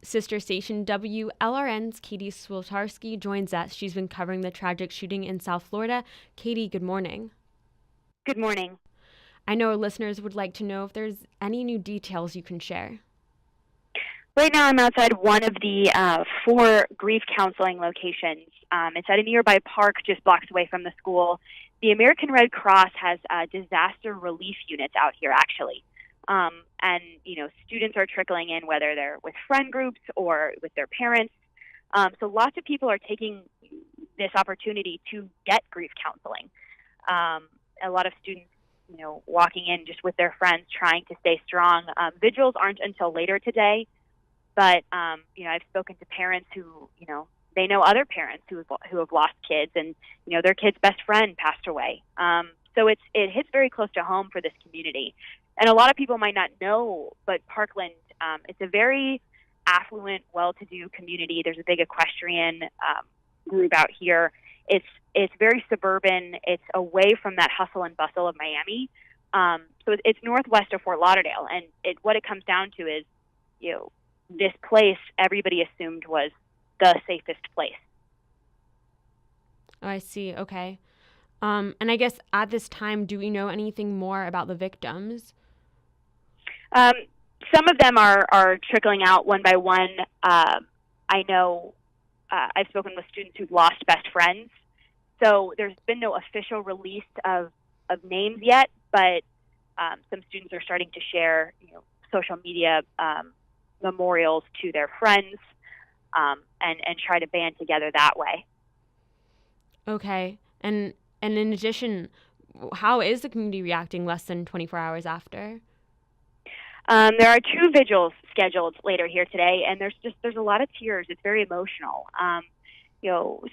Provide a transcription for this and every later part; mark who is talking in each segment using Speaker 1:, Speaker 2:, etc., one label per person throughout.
Speaker 1: Sister station WLRN's Caitie Switalski joins us. She's been covering the tragic shooting in South Florida. Caitie, good morning.
Speaker 2: Good morning.
Speaker 1: I know our listeners would like to know if there's any new details you can share.
Speaker 2: Right now, I'm outside one of the four grief counseling locations. It's at a nearby park just blocks away from the school. The American Red Cross has disaster relief units out here, actually. And, students are trickling in, whether they're with friend groups or with their parents. So lots of people are taking this opportunity to get grief counseling. A lot of students, walking in just with their friends, trying to stay strong. Vigils aren't until later today. But, I've spoken to parents who, they know other parents who have lost kids and, their kid's best friend passed away. So it hits very close to home for this community. And a lot of people might not know, but Parkland, it's a very affluent, well-to-do community. There's a big equestrian group out here. It's very suburban. It's away from that hustle and bustle of Miami. So it's northwest of Fort Lauderdale. And what it comes down to is, this place everybody assumed was the safest place.
Speaker 1: Oh, I see. Okay. And I guess at this time, do we know anything more about the victims?
Speaker 2: Some of them are trickling out one by one. I know I've spoken with students who've lost best friends. So there's been no official release of names yet, but some students are starting to share, social media memorials to their friends and try to band together that way.
Speaker 1: Okay. And in addition, how is the community reacting less than 24 hours after?
Speaker 2: There are two vigils scheduled later here today, and there's a lot of tears. It's very emotional.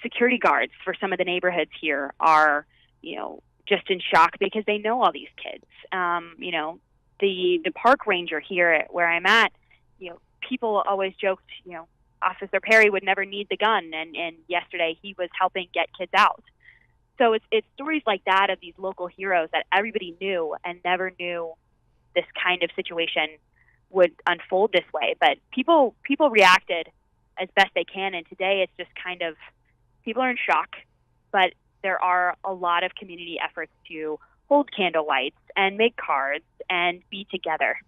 Speaker 2: Security guards for some of the neighborhoods here are, just in shock because they know all these kids. The park ranger here where I'm at, people always joked, Officer Perry would never need the gun, and yesterday he was helping get kids out. So it's stories like that of these local heroes that everybody knew and never knew this kind of situation would unfold this way. But people reacted as best they can, and today it's just kind of, people are in shock, but there are a lot of community efforts to hold candle lights and make cards and be together.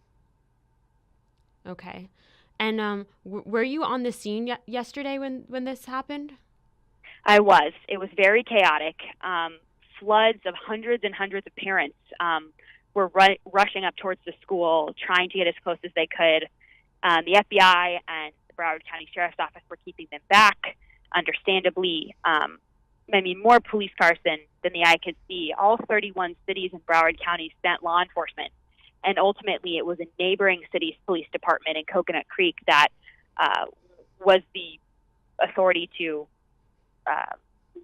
Speaker 1: Okay. And were you on the scene yesterday when this happened?
Speaker 2: I was. It was very chaotic. Floods of hundreds and hundreds of parents were rushing up towards the school, trying to get as close as they could. The FBI and the Broward County Sheriff's Office were keeping them back, understandably. More police cars than the eye could see. All 31 cities in Broward County sent law enforcement. And ultimately, it was a neighboring city's police department in Coconut Creek that was the authority to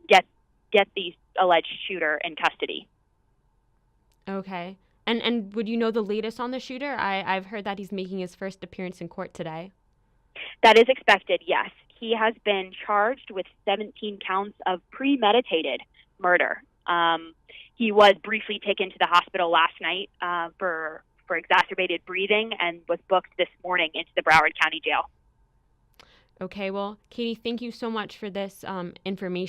Speaker 2: get the alleged shooter in custody.
Speaker 1: Okay. And would you know the latest on the shooter? I've heard that he's making his first appearance in court today.
Speaker 2: That is expected, yes. He has been charged with 17 counts of premeditated murder. He was briefly taken to the hospital last night for exacerbated breathing and was booked this morning into the Broward County Jail.
Speaker 1: Okay, well, Caitie, thank you so much for this information.